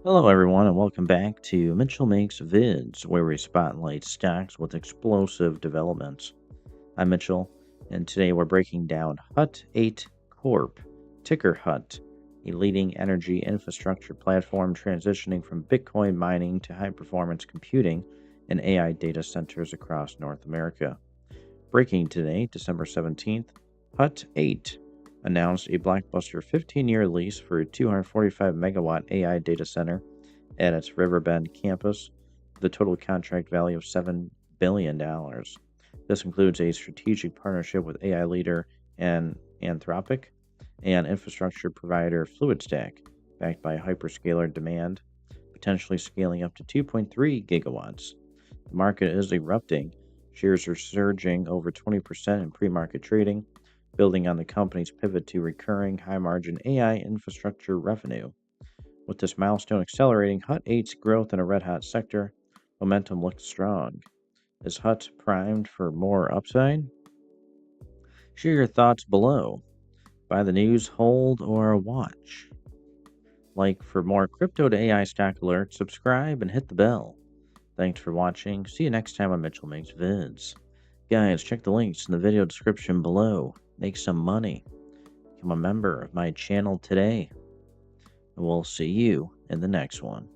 Hello, everyone, and welcome back to Mitchell Makes Vids, where we spotlight stocks with explosive developments. I'm Mitchell, and today we're breaking down Hut 8 Corp, ticker Hut, a leading energy infrastructure platform transitioning from Bitcoin mining to high performance computing and AI data centers across North America. Breaking today, December 17th, Hut 8 announced a blockbuster 15-year lease for a 245 megawatt AI data center at its Riverbend campus with a total contract value of $7 billion. This includes a strategic partnership with AI leader and Anthropic and infrastructure provider FluidStack, backed by hyperscaler demand, potentially scaling up to 2.3 gigawatts. The market is erupting. Shares are surging over 20% in pre market trading, building on the company's pivot to recurring high margin AI infrastructure revenue. With this milestone accelerating Hut 8's growth in a red hot sector, momentum looks strong. Is Hut primed for more upside? Share your thoughts below. Buy the news, hold, or watch. Like for more crypto to AI stock alerts, subscribe and hit the bell. Thanks for watching. See you next time on Mitchell Makes Vids. Guys, check the links in the video description below. Make some money. Become a member of my channel today. And we'll see you in the next one.